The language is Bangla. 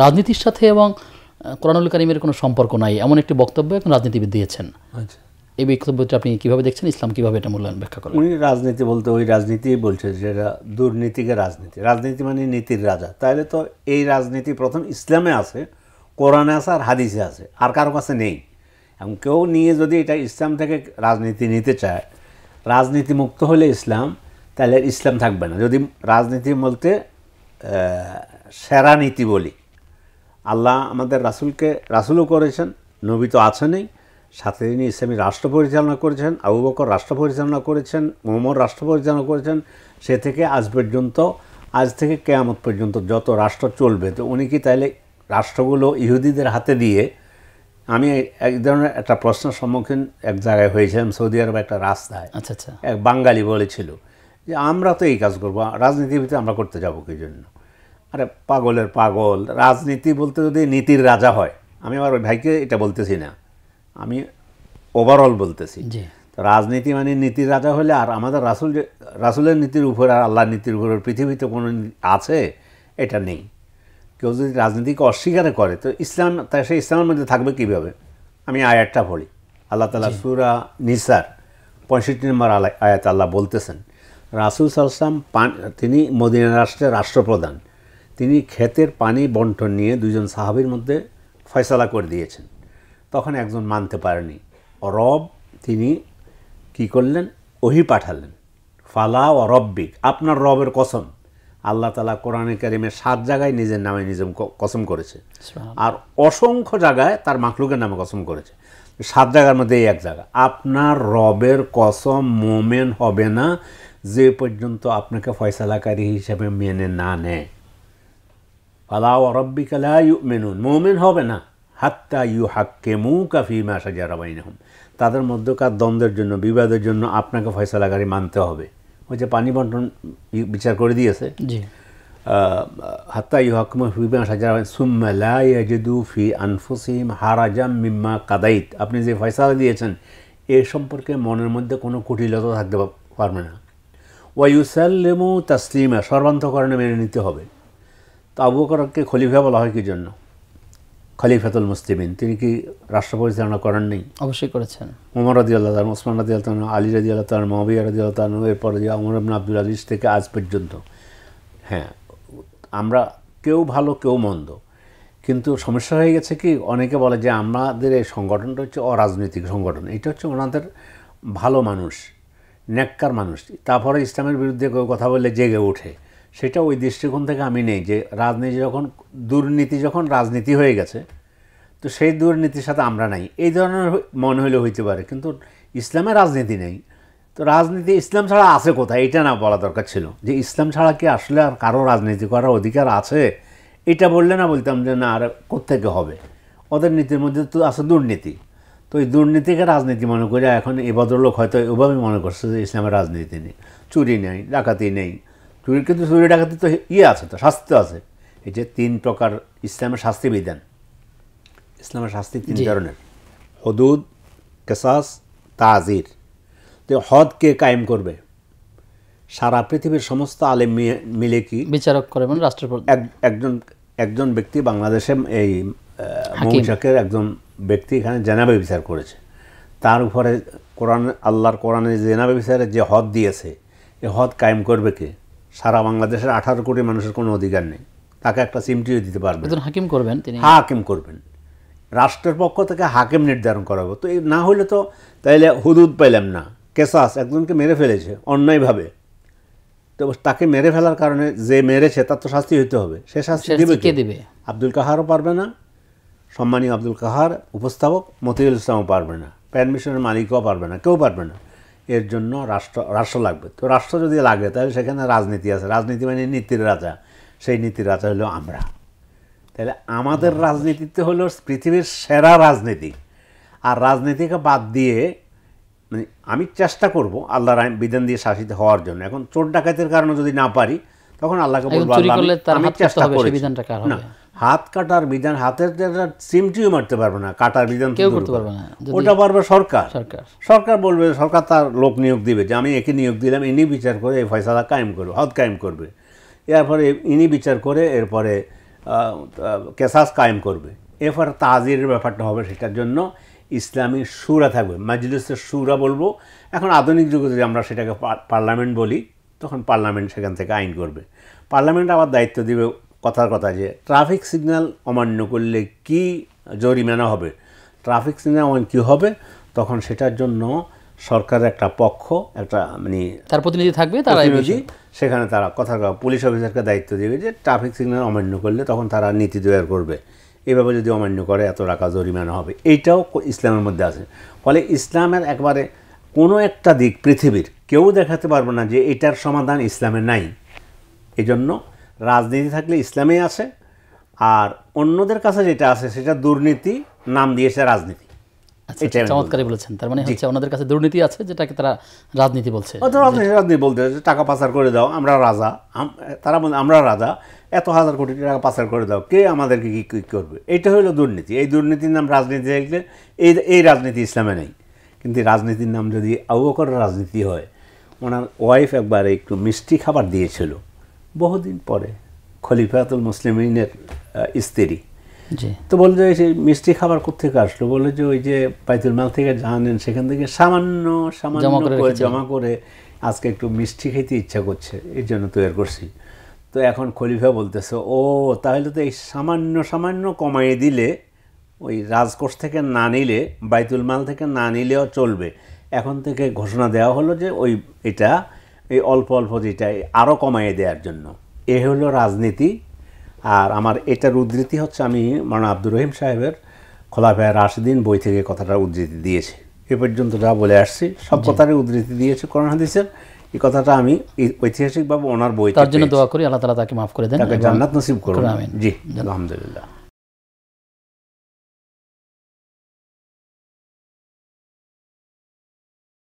রাজনীতির সাথে এবং কোরআনুল কারীমের কোনো সম্পর্ক নাই এমন একটি বক্তব্য এখন রাজনীতিবিদ দিয়েছেন। আচ্ছা, এই বক্তব্যটা আপনি কীভাবে দেখছেন? ইসলাম কীভাবে এটা মূল্যায়ন ব্যাখ্যা করেন? উনি রাজনীতি বলতে ওই রাজনীতিই বলছে, যেটা দুর্নীতিকে রাজনীতি, রাজনীতি মানে নীতির রাজা। তাহলে তো এই রাজনীতি প্রথম ইসলামে আছে, কোরআনে আছে, আর হাদিসে আছে, আর কারো কাছে নেই। এবং কেউ নিয়ে যদি এটা ইসলাম থেকে রাজনীতি নিতে চায়, রাজনীতি মুক্ত হলে ইসলাম, তাহলে ইসলাম থাকবে না। যদি রাজনীতি বলতে সেরা নীতি বলি, আল্লাহ আমাদের রাসূলও করেছেন, নবী তো আছেনই, সাথে তিনি ইসলামী রাষ্ট্র পরিচালনা করেছেন, আবু বকর রাষ্ট্র পরিচালনা করেছেন, ওমর রাষ্ট্র পরিচালনা করেছেন, সে থেকে আজ পর্যন্ত, আজ থেকে কিয়ামত পর্যন্ত যত রাষ্ট্র চলবে, তো উনি কি তাইলে রাষ্ট্রগুলো ইহুদিদের হাতে দিয়ে? আমি এক ধরনের একটা প্রশ্নের সম্মুখীন এক জায়গায় হয়েছিলাম, সৌদি আরব একটা রাস্তায়। আচ্ছা আচ্ছা, এক বাঙালি বলেছিল যে আমরা তো এই কাজ করবো, রাজনীতির ভিতরে আমরা করতে যাবো কী জন্য? আরে পাগলের পাগল, রাজনীতি বলতে যদি নীতির রাজা হয়, আমি আমার ওই ভাইকে এটা বলতেছি না, আমি ওভারঅল বলতেছি। রাজনীতি মানে নীতির রাজা হলে, আর আমাদের রাসূলের নীতির উপর আর আল্লাহর নীতির উপর পৃথিবীতে কোনো আছে? এটা নেই। কেউ যদি রাজনীতিকে অস্বীকার করে, তো ইসলাম, তাই সেই ইসলামের মধ্যে থাকবে কীভাবে? আমি আয়াতটা পড়ি, আল্লাহ তাআলা সূরা নিসার 65 নম্বর আয়াত আল্লাহ বলতেছেন, রাসূল সাল্লাল্লাহু আলাইহি ওয়াসাল্লাম তিনি মদিনা রাষ্ট্রের রাষ্ট্রপ্রধান, তিনি ক্ষেতের পানি বন্টন নিয়ে দুইজন সাহাবীর মধ্যে ফয়সালা করে দিয়েছেন। তখন একজন মানতে পারেনি, রব তিনি কি করলেন? ওহী পাঠালেন, ফালা ও রব্বিক, আপনার রবের কসম। আল্লাহ তাআলা কোরআনে কারিমে 7 জায়গায় নিজের নামে নিজে কসম করেছে, আর অসংখ্য জায়গায় তার মাখলুকের নামে কসম করেছে। 7 জায়গার মধ্যে এই এক জায়গা, আপনার রবের কসম মোমেন হবে না যে পর্যন্ত আপনাকে ফয়সালাকারী হিসেবে মেনে না নেয়। ফালা ওয়া রাব্বিকা লা ইউমিনুন, মোমেন হবে না হাত্তা ইউহাক্কিমুকা ফীমা শাজারা বাইনাহুম, তাদের মধ্যকার দ্বন্দ্বের জন্য, বিবাদের জন্য আপনাকে ফয়সালাকারী মানতে হবে। ওই যে পানি বন্টন বিচার করে দিয়েছে, হাত্তা ইউহাক্কিমু ফীমা শাজারা সুম্মা লা ইয়াজিদু ফি আনফুসিহিম হারাজাম মিম্মা কাদাইত, আপনি যে ফয়সালা দিয়েছেন এ সম্পর্কে মনের মধ্যে কোনো কুটিলতা থাকতে পারবে না। ওয়া ইউসাল্লিমু তাসলিমা, সর্বান্তকরণে মেনে নিতে হবে। তো আবু বকরকে খলিফা বলা হয় কি জন্য? খলিফাতুল মুসলিমিন, তিনি কি রাষ্ট্র পরিচালনা করেন নাই? অবশ্যই করেছেন। ওমর রাদিয়াল্লাহু তাআলা, ওসমান রাদিয়াল্লাহু তাআলা, আলী রাদিয়াল্লাহু তাআলা, মুআবিয়া রাদিয়াল্লাহু তাআলা, এরপরে ওমর ইবনে আব্দুল আজিজ থেকে আজ পর্যন্ত। হ্যাঁ, আমরা কেউ ভালো কেউ মন্দ, কিন্তু সমস্যা হয়ে গেছে কি, অনেকে বলে যে আমাদের এই সংগঠনটা হচ্ছে অরাজনৈতিক সংগঠন, এটা হচ্ছে ওনাদের ভালো মানুষ, নেককার মানুষ, তারপরে ইসলামের বিরুদ্ধে কেউ কথা বললে জেগে ওঠে। সেটা ওই দৃষ্টিকোণ থেকে আমি নেই যে রাজনীতি যখন, দুর্নীতি যখন রাজনীতি হয়ে গেছে, তো সেই দুর্নীতির সাথে আমরা নাই, এই ধরনের মনে হলে হইতে পারে, কিন্তু ইসলামে রাজনীতি নেই। তো রাজনীতি ইসলাম ছাড়া আছে কোথায়, এটা না বলা দরকার ছিল, যে ইসলাম ছাড়া কি আসলে আর কারো রাজনীতি করার অধিকার আছে? এটা বললে না বলতাম যে না, আর কোত্থেকে হবে, ওদের নীতির মধ্যে তো আছে দুর্নীতি। তো এই দুর্নীতিকে রাজনীতি মনে করে এখন এই ভদ্রলোক হয়তো ওভাবে মনে করছে যে ইসলামের রাজনীতি নেই, চুরি নেই, ডাকাতি নেই, চুরি, কিন্তু চুরি ডাকাতি তো আছে, তো শাস্তি আছে। এই যে 3 প্রকার ইসলামের শাস্তি বিধান, ইসলামের শাস্তি 3 ধরনের, হুদুদ, কিসাস, তাজির। তো হদ কে কায়েম করবে? সারা পৃথিবীর সমস্ত আলেম মিলে কি বিচারক করে, মানে রাষ্ট্রপতি একজন ব্যক্তি, বাংলাদেশে এই মৌচাকের একজন ব্যক্তি এখানে জেনাবে বিচার করেছে, তার উপরে কোরআন, আল্লাহর কোরআনে জেনাবে বিচারে যে হদ দিয়েছে, এ হদ কায়েম করবে কে? সারা বাংলাদেশের 18 কোটি মানুষের কোনো অধিকার নেই, তাকে একটা চিমটিও দিতে পারবে না। হাকিম করবেন, তিনি হাকিম করবেন, রাষ্ট্রের পক্ষ থেকে হাকিম নির্ধারণ করাবো। তো এই না হলে তো তাইলে হুদুদ পাইলাম না। কেসাস, একজনকে মেরে ফেলেছে অন্যায়ভাবে, তো তাকে মেরে ফেলার কারণে যে মেরেছে তার তো শাস্তি হইতে হবে, সে শাস্তি দিবে? আব্দুল কাহারও পারবে না, সম্মানীয় আব্দুল কাহার উপস্থাপক মতিউল ইসলামও পারবে না, প্যারমিশনের মালিকও পারবে না, কেউ পারবে না। এর জন্য রাষ্ট্র লাগবে। তো রাষ্ট্র যদি লাগে তাহলে সেখানে রাজনীতি আছে, রাজনীতি মানে নীতির রাজা, সেই নীতির রাজা হলো আমরা। তাহলে আমাদের রাজনীতিতে হলো পৃথিবীর সেরা রাজনীতি। আর রাজনীতিকে বাদ দিয়ে, মানে আমি চেষ্টা করব আল্লাহর বিধান দিয়ে শাসিত হওয়ার জন্য। এখন চোর ডাকাতের কারণে যদি না পারি, তখন আল্লাহকে বলবো আমি চেষ্টা করি না। হাত কাটার বিধান, হাতের সিমটিও মারতে পারবে না, কাটার বিধান কেউ করতে পারবে না, ওটা পারবে সরকার। সরকার বলবে, সরকার তার লোক নিয়োগ দিবে যে আমি একে নিয়োগ দিলাম, ইনি বিচার করে এই ফয়সালা কায়েম করবে, হদ কায়েম করবে। এরপরে ইনি বিচার করে এরপরে কেসাস কায়েম করবে। এরপর তাজিরের ব্যাপারটা হবে, সেটার জন্য ইসলামী শুরা থাকবে, মাজলিসের শুরা বলবো। এখন আধুনিক যুগে যদি আমরা সেটাকে পার্লামেন্ট বলি, তখন পার্লামেন্ট সেখান থেকে আইন করবে। পার্লামেন্ট আবার দায়িত্ব দিবে কথার কথা যে ট্রাফিক সিগন্যাল অমান্য করলে কি জরিমানা হবে, ট্রাফিক সিগন্যাল অমান্য কী হবে, তখন সেটার জন্য সরকারের একটা পক্ষ, একটা মানে তার প্রতিনিধি থাকবে, তারা সেখানে তারা কথা পুলিশ অফিসারকে দায়িত্ব দেবে যে ট্রাফিক সিগন্যাল অমান্য করলে তখন তারা নীতি তৈরি করবে, এভাবে যদি অমান্য করে এত টাকা জরিমানা হবে। এইটাও ইসলামের মধ্যে আছে। ফলে ইসলামের একবারে কোনো একটা দিক পৃথিবীর কেউ দেখাতে পারবে না যে এটার সমাধান ইসলামে নাই। এই জন্য রাজনীতি থাকলে ইসলামে আছে, আর অন্যদের কাছে যেটা আছে সেটা দুর্নীতি, নাম দিয়েছে রাজনীতি। চমৎকারই বলেছেন। তার মানে হচ্ছে ওনাদের কাছে দুর্নীতি আছে, যেটাকে তারা রাজনীতি বলছে। রাজনীতি বলতে টাকা পাচার করে দাও, আমরা রাজা, তারা বলে আমরা রাজা, এত হাজার কোটি টাকা পাচার করে দাও, কে আমাদেরকে কী করবে, এটা হলো দুর্নীতি। এই দুর্নীতির নাম রাজনীতি দেখলে এই রাজনীতি ইসলামে নেই। কিন্তু রাজনীতির নাম যদি আবু বকরের রাজনীতি হয়, ওনার ওয়াইফ একবার একটু মিষ্টি খাবার দিয়েছিল বহুদিন পরে, খলিফাতুল মুসলিমিনের স্ত্রী। তো বললো যে সেই মিষ্টি খাবার কোথেকে আসলো, বললো যে ওই যে বাইতুল মাল থেকে জানেন সেখান থেকে সামান্য জমা করে আজকে একটু মিষ্টি খেতে ইচ্ছা করছে, এই জন্য তৈরি করছি। তো এখন খলিফা বলতেছে, ও তাহলে তো এই সামান্য কমাইয়ে দিলে, ওই রাজকোষ থেকে না নিলে, বাইতুল মাল থেকে না নিলেও চলবে। এখন থেকে ঘোষণা দেওয়া হলো যে ওই এটা এই অল্প যেটা আরও কমাইয়ে দেওয়ার জন্য। এ হলো রাজনীতি। আর আমার এটার উদ্ধৃতি হচ্ছে, আমি মাওলানা আব্দুর রহিম সাহেবের খোলাফায়ে রাশিদিন বই থেকে কথাটা উদ্ধৃতি দিয়েছি। এ পর্যন্ত যা বলে আসছি সব কথারই উদ্ধৃতি দিয়েছে কোরআন হাদিসের। এই কথাটা আমি ঐতিহাসিকভাবে ওনার বই, তার জন্য দোয়া করি আল্লাহ তাআলা তাকে মাফ করে দেন, তাকে জান্নাত নসিব করুন। জি, আলহামদুলিল্লাহ।